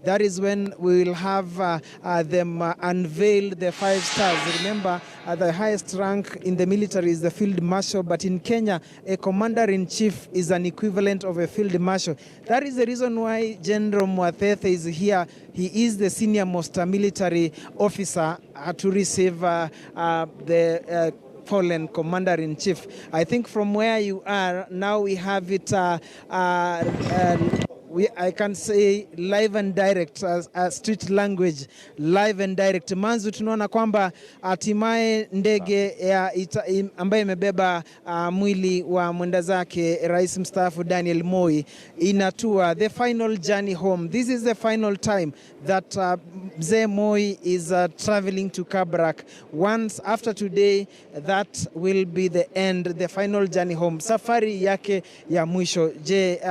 that is when we will have them unveil the 5 stars. Remember, the highest rank in the military is the Field Marshal, but in Kenya, a Commander-in-Chief is an equivalent of a Field Marshal. That is the reason why General Moi is here. He is the senior most military officer to receive the fallen Commander-in-Chief. I think from where you are, now we have it I can say live and direct, street language, live and direct. Manzu tunaona kwamba hatimaye ndege ambaye imebeba mwili wa mwenda zake Rais mstaafu Daniel Moi inatua. The final journey home. This is the final time that Mzee Moi is traveling to Kabarak. Once after today, that will be the end, the final journey home. Safari yake ya mwisho. Je,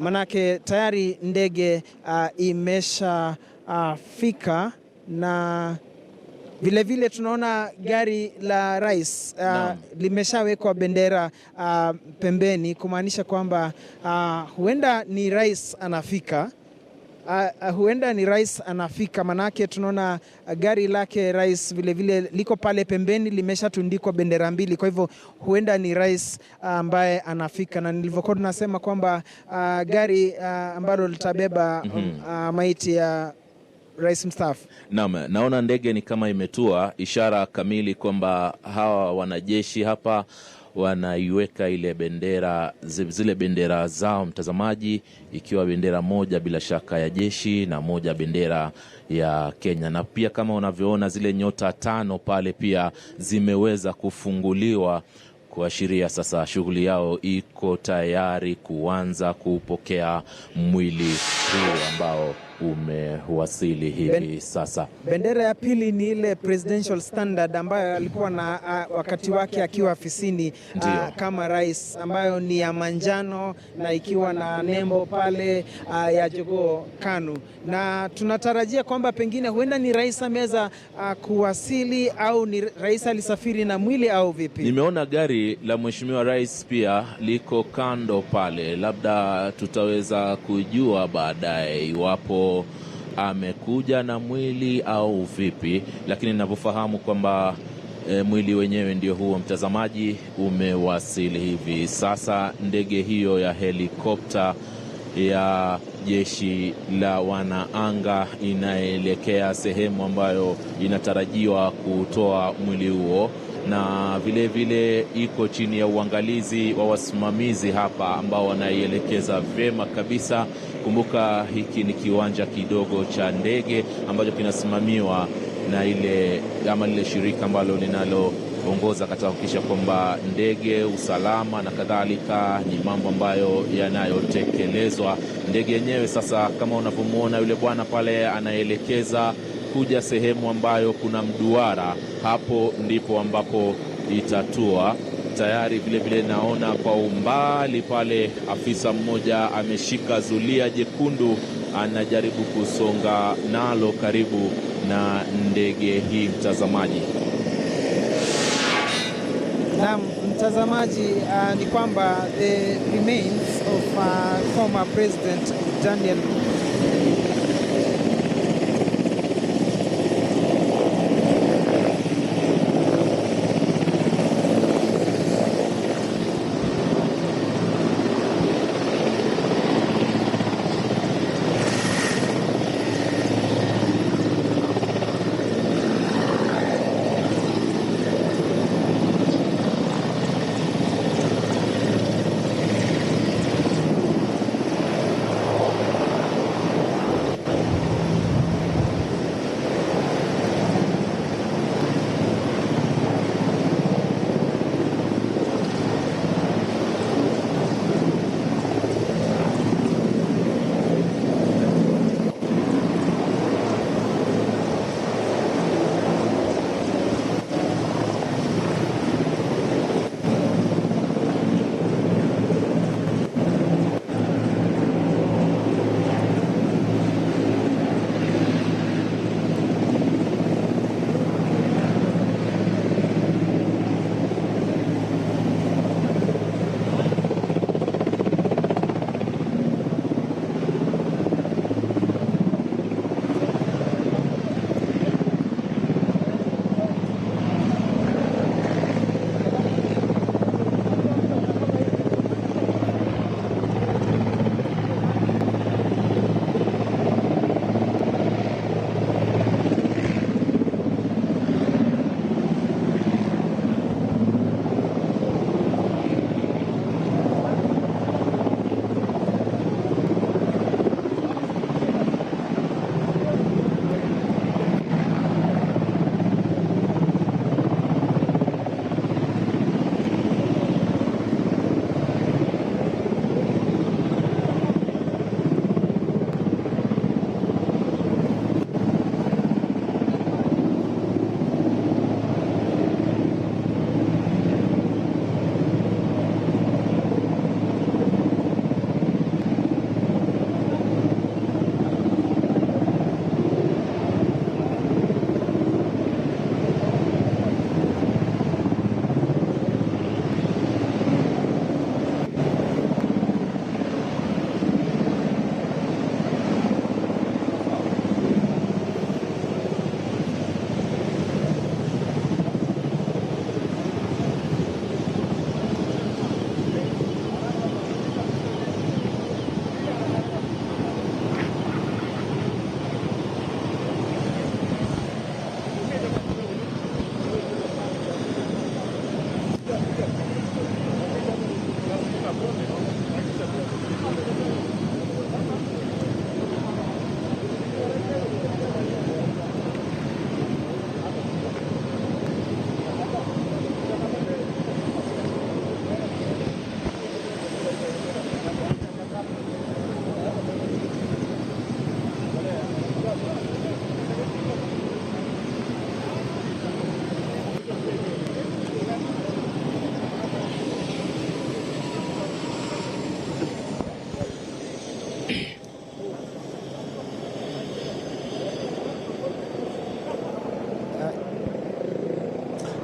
manake tayari ndege imesha fika, na vile vile tunaona gari la rais limeshawekwa bendera pembeni, kumaanisha kwamba huenda ni rais anafika. Huenda ni rais anafika, manake tunaona gari lake rais vile vile liko pale pembeni, limeshatundikwa bendera mbili. Kwa hivyo huenda ni rais ambaye anafika, na nilivyokuwa tunasema kwamba gari ambalo litabeba maiti ya rais mstaafu. Naam, naona ndege ni kama imetua, ishara kamili kwamba hawa wanajeshi hapa wanaiweka ile bendera, zile bendera zao mtazamaji, ikiwa bendera moja bila shaka ya jeshi na moja bendera ya Kenya. Na pia kama unavyoona zile nyota 5 pale pia zimeweza kufunguliwa, kuashiria sasa shughuli yao iko tayari kuanza kupokea mwili huu ambao umewasili hivi sasa. Bendera ya pili ni ile presidential standard ambayo alikuwa na wakati wake akiwa afisini kama rais, ambayo ni ya manjano na ikiwa na nembo pale ya jogoo KANU, na tunatarajia kwamba pengine huenda ni rais ameweza kuwasili, au ni rais alisafiri na mwili au vipi. Nimeona gari la mheshimiwa rais pia liko kando pale, labda tutaweza kujua baadaye iwapo amekuja na mwili au vipi, lakini ninavyofahamu kwamba mwili wenyewe ndio huo mtazamaji, umewasili hivi sasa. Ndege hiyo ya helikopta ya jeshi la wanaanga inaelekea sehemu ambayo inatarajiwa kutoa mwili huo, na vile vile iko chini ya uangalizi wa wasimamizi hapa ambao wanaielekeza vyema kabisa. Kumbuka hiki ni kiwanja kidogo cha ndege ambacho kinasimamiwa na lile shirika ambalo linaloongoza katika kuhakikisha kwamba ndege, usalama na kadhalika ni mambo ambayo yanayotekelezwa. Ndege yenyewe sasa, kama unavyomuona yule bwana pale, anaelekeza kuja sehemu ambayo kuna mduara, hapo ndipo ambapo itatua. Tayari vile vile naona kwa umbali pale afisa mmoja ameshika zulia jekundu, anajaribu kusonga nalo karibu na ndege hii mtazamaji. Na mtazamaji, ni kwamba the remains of former President Daniel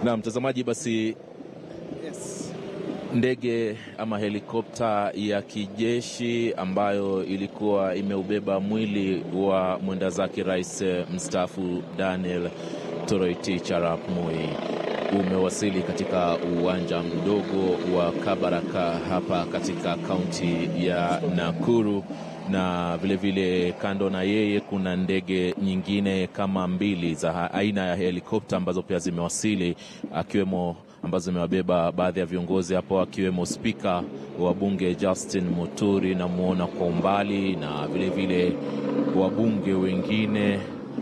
Na mtazamaji, basi ndege ama helikopta ya kijeshi ambayo ilikuwa imeubeba mwili wa mwenda zake rais mstaafu Daniel Arap Moi umewasili katika uwanja mdogo wa Kabarak hapa katika kaunti ya Nakuru, na vile kando na yeye kuna ndege nyingine kama mbili za aina ya helikopta ambazo pia zimewasili, akiwemo ambazo zimewabeba baadhi ya viongozi hapo, akiwemo spika wa bunge Justin Muturi na muona kwa umbali, na vile wabunge wengine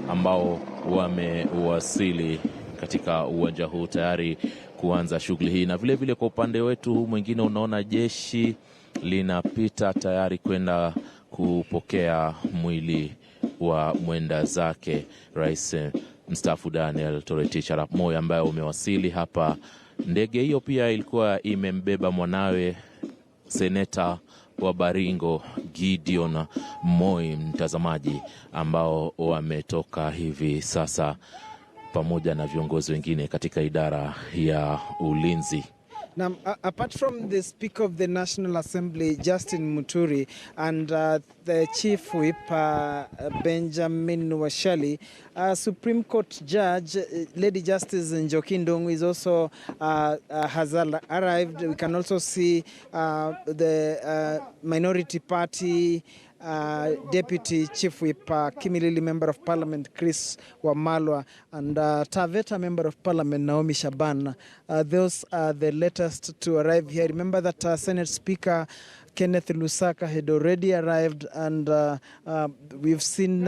ambao wamewasili katika uwanja huu tayari kuanza shughuli hii. Na vile kwa upande wetu mwingine unaona jeshi linapita tayari kwenda kupokea mwili wa mwenda zake rais mstaafu Daniel Arap Moi ambaye umewasili hapa. Ndege hiyo pia ilikuwa imembeba mwanawe seneta wa Baringo Gideon Moi, mtazamaji, ambao wametoka hivi sasa pamoja na viongozi wengine katika idara ya ulinzi. Now, apart from the Speaker of the National Assembly, Justin Muturi, and the Chief Whip, Benjamin Washali, Supreme Court Judge, Lady Justice Njoki Ndung'u is also has arrived. We can also see the Minority Party Deputy Chief Whip Kimilili Member of Parliament Chris Wamalwa, and Taveta Member of Parliament Naomi Shaban. Those are the latest to arrive here. Remember that Senate Speaker Kenneth Lusaka had already arrived, and we've seen